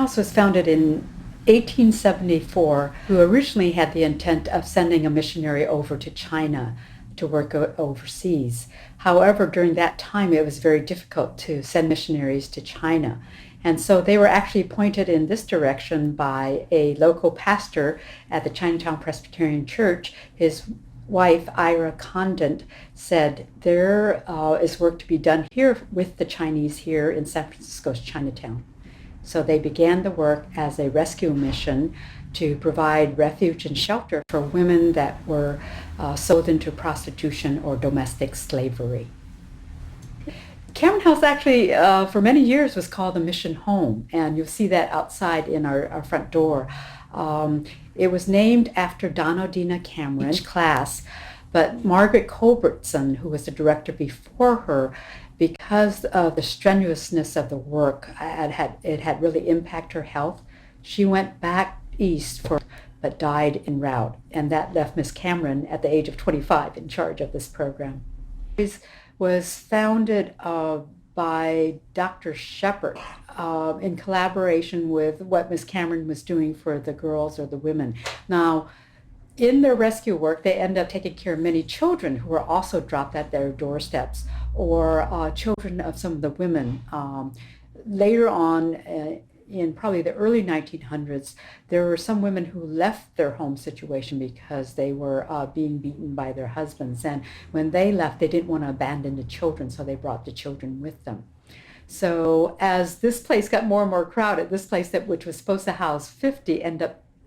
House was founded in 1874, who originally had the intent of sending a missionary over to China to work overseas. However, during that time, it was very difficult to send missionaries to China. And so they were actually pointed in this direction by a local pastor at the Chinatown Presbyterian Church. His wife, Ira Condent, said, there is work to be done here with the Chinese here in San Francisco's Chinatown. So they began the work as a rescue mission to provide refuge and shelter for women that were sold into prostitution or domestic slavery. Cameron House actually, for many years, was called the Mission Home, and you'll see that outside in our front door. It was named after Donaldina Cameron class, but Margaret Culbertson, who was the director before her, because of the strenuousness of the work, it had really impacted her health. She went back east but died en route, and that left Miss Cameron at the age of 25 in charge of this program. It was founded by Dr. Shepherd in collaboration with what Miss Cameron was doing for the girls or the women. Now, in their rescue work, they end up taking care of many children who were also dropped at their doorsteps, or children of some of the women. Later on, in probably the early 1900s, there were some women who left their home situation because they were being beaten by their husbands. And when they left, they didn't want to abandon the children, so they brought the children with them. So as this place got more and more crowded, this place which was supposed to house 50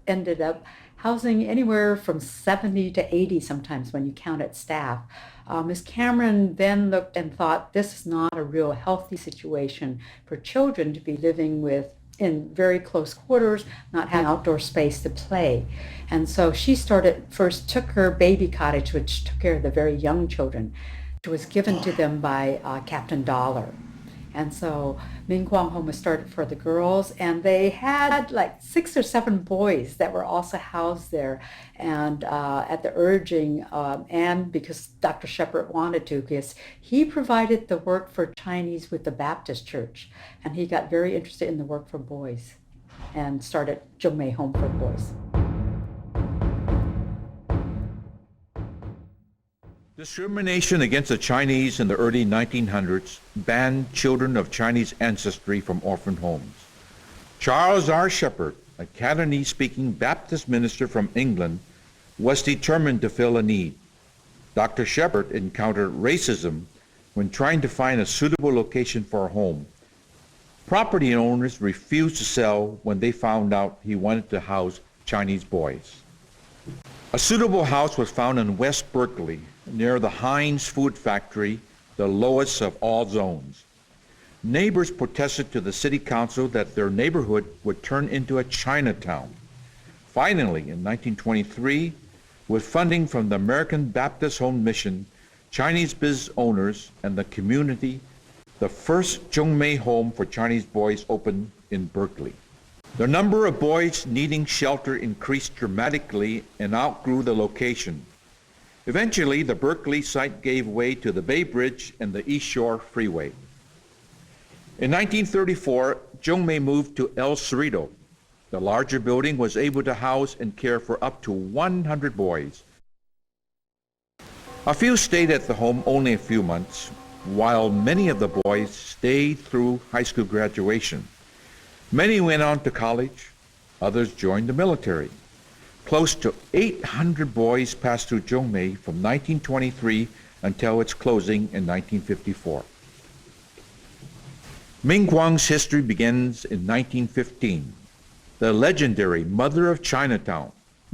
ended up housing anywhere from 70 to 80 sometimes when you counted staff. Ms. Cameron then looked and thought, this is not a real healthy situation for children to be living in very close quarters, not having outdoor space to play. And so she took her baby cottage, which took care of the very young children, which was given to them by Captain Dollar. And so Ming Quong Home was started for the girls, and they had like 6 or 7 boys that were also housed there. And at the urging, and because Dr. Shepherd wanted to, because he provided the work for Chinese with the Baptist church, and he got very interested in the work for boys and started Chung Home for Boys. Discrimination against the Chinese in the early 1900s banned children of Chinese ancestry from orphan homes. Charles R. Shepherd, a Cantonese-speaking Baptist minister from England, was determined to fill a need. Dr. Shepherd encountered racism when trying to find a suitable location for a home. Property owners refused to sell when they found out he wanted to house Chinese boys. A suitable house was found in West Berkeley, near the Heinz Food Factory, the lowest of all zones. Neighbors protested to the city council that their neighborhood would turn into a Chinatown. Finally, in 1923, with funding from the American Baptist Home Mission, Chinese business owners and the community, the first Chung home for Chinese boys opened in Berkeley. The number of boys needing shelter increased dramatically and outgrew the location. Eventually, the Berkeley site gave way to the Bay Bridge and the East Shore Freeway. In 1934, Chung moved to El Cerrito. The larger building was able to house and care for up to 100 boys. A few stayed at the home only a few months, while many of the boys stayed through high school graduation. Many went on to college, others joined the military. Close to 800 boys passed through Chung from 1923 until its closing in 1954. Ming Quong's history begins in 1915. The legendary mother of Chinatown,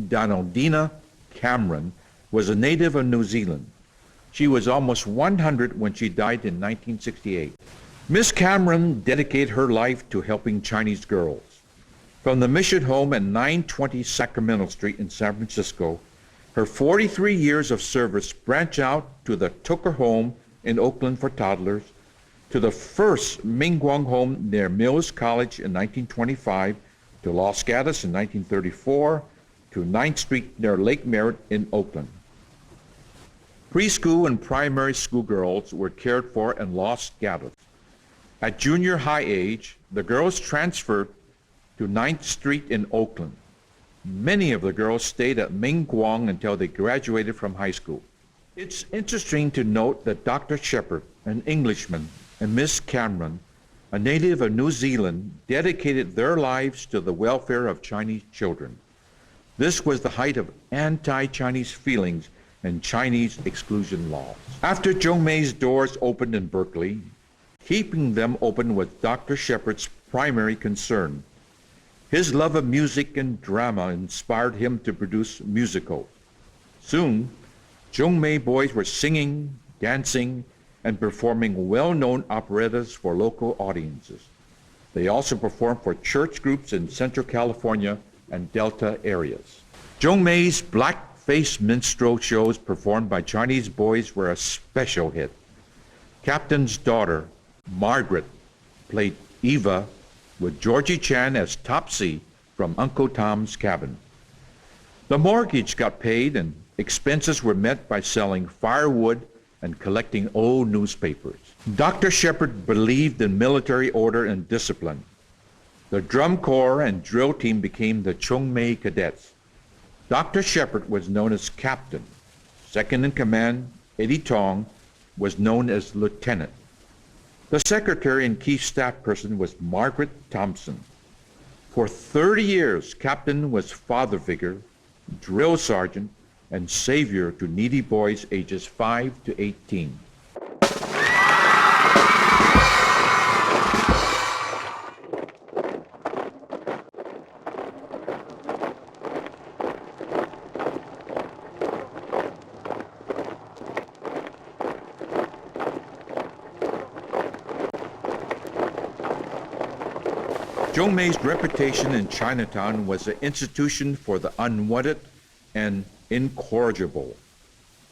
Donaldina Cameron, was a native of New Zealand. She was almost 100 when she died in 1968. Miss Cameron dedicated her life to helping Chinese girls. From the mission home at 920 Sacramento Street in San Francisco, her 43 years of service branch out to the Tucker Home in Oakland for toddlers, to the first Ming Quong Home near Mills College in 1925, to Los Gatos in 1934, to 9th Street near Lake Merritt in Oakland. Preschool and primary school girls were cared for in Los Gatos. At junior high age, the girls transferred to 9th Street in Oakland. Many of the girls stayed at Ming Quong until they graduated from high school. It's interesting to note that Dr. Shepherd, an Englishman, and Miss Cameron, a native of New Zealand, dedicated their lives to the welfare of Chinese children. This was the height of anti-Chinese feelings and Chinese exclusion laws. After Chung Mei's doors opened in Berkeley, keeping them open was Dr. Shepherd's primary concern. His love of music and drama inspired him to produce musicals. Soon, Chung Mei boys were singing, dancing, and performing well-known operettas for local audiences. They also performed for church groups in Central California and Delta areas. Chung Mei's black-faced minstrel shows performed by Chinese boys were a special hit. Captain's daughter, Margaret, played Eva with Georgie Chan as Topsy from Uncle Tom's Cabin. The mortgage got paid and expenses were met by selling firewood and collecting old newspapers. Dr. Shepherd believed in military order and discipline. The drum corps and drill team became the Chung Mei Cadets. Dr. Shepherd was known as Captain. Second in command, Eddie Tong, was known as Lieutenant. The secretary and key staff person was Margaret Thompson. For 30 years, Captain was father figure, drill sergeant, and savior to needy boys ages 5 to 18. Chung Mei's reputation in Chinatown was an institution for the unwanted and incorrigible.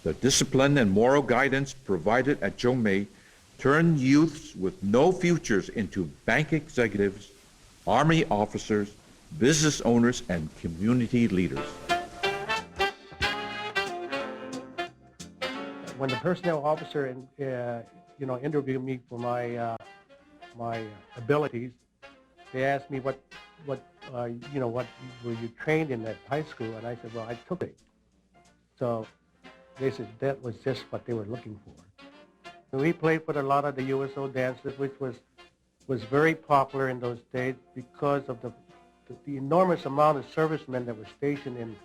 The discipline and moral guidance provided at Chung Mei turned youths with no futures into bank executives, army officers, business owners, and community leaders. When the personnel officer interviewed me for my abilities, they asked me what were you trained in at high school, and I said, well, I took it. So they said that was just what they were looking for. We played with a lot of the USO dances, which was very popular in those days because of the enormous amount of servicemen that were stationed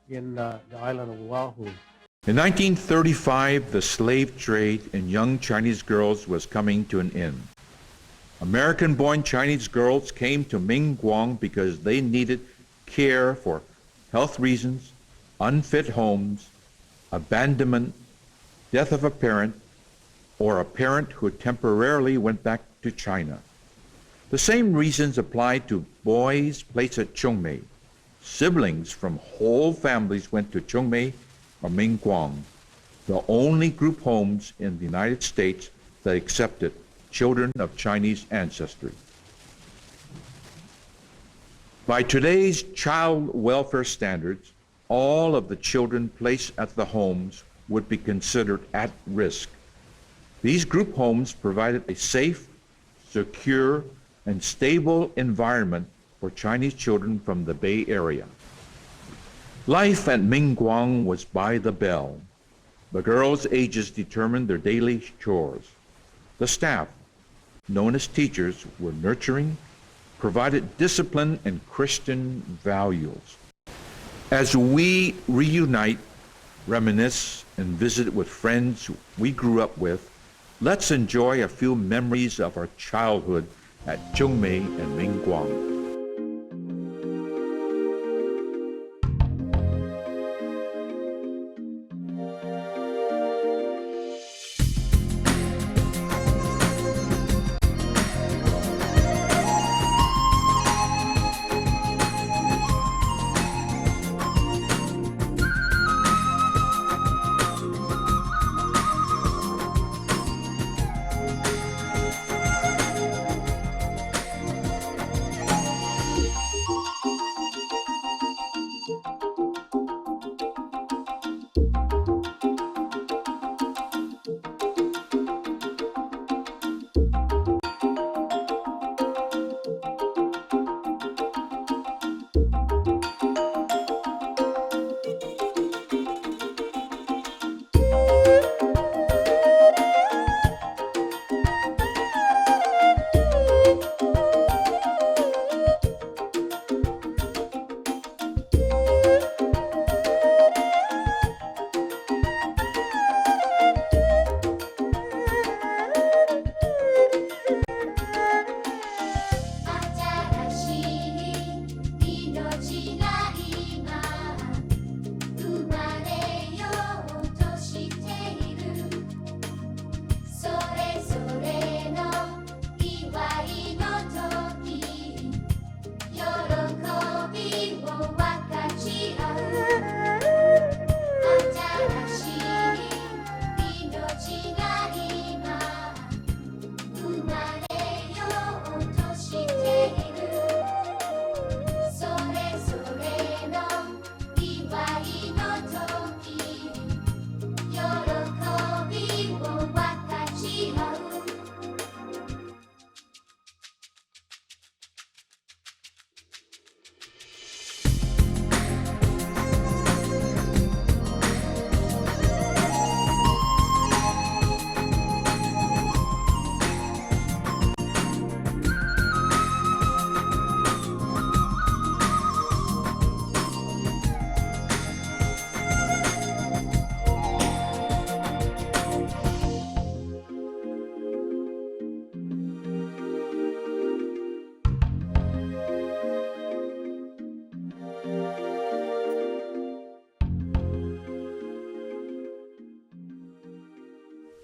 in the island of Oahu. In 1935, the slave trade in young Chinese girls was coming to an end. American-born Chinese girls came to Ming Quong because they needed care for health reasons, unfit homes, abandonment, death of a parent, or a parent who temporarily went back to China. The same reasons apply to boys placed at Chung Mei. Siblings from whole families went to Chung Mei or Ming Quong, the only group homes in the United States that accepted children of Chinese ancestry. By today's child welfare standards, all of the children placed at the homes would be considered at risk. These group homes provided a safe, secure, and stable environment for Chinese children from the Bay Area. Life at Ming Quong was by the bell. The girls' ages determined their daily chores. The staff, known as teachers, were nurturing, provided discipline and Christian values. As we reunite, reminisce, and visit with friends we grew up with, let's enjoy a few memories of our childhood at Chung Mei and Ming Quong.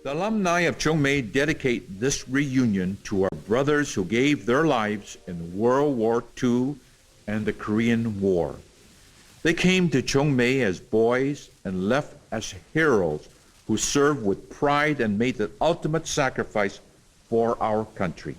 The alumni of Chung dedicate this reunion to our brothers who gave their lives in World War II and the Korean War. They came to Chung as boys and left as heroes who served with pride and made the ultimate sacrifice for our country.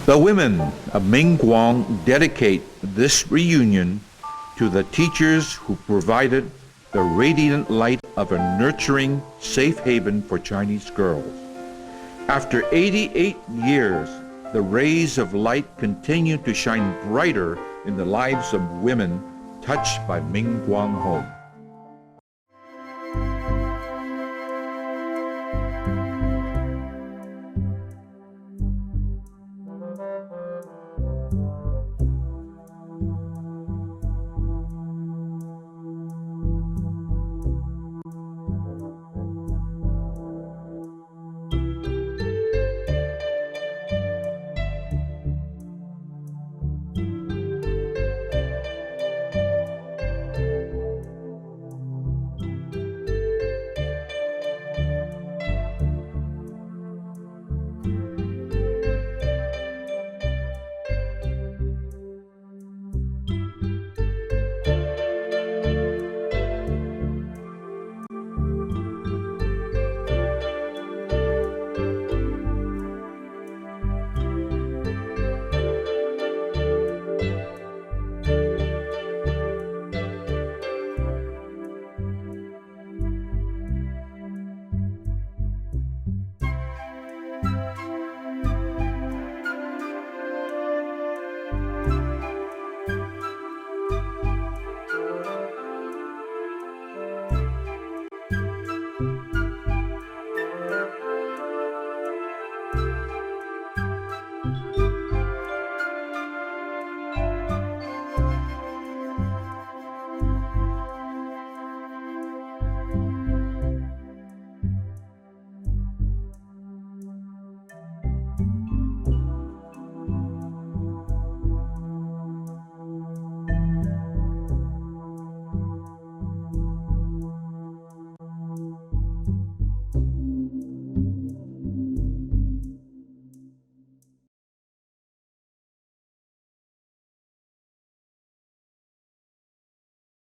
The women of Ming Quong dedicate this reunion to the teachers who provided the radiant light of a nurturing, safe haven for Chinese girls. After 88 years, the rays of light continue to shine brighter in the lives of women touched by Ming Quong Home.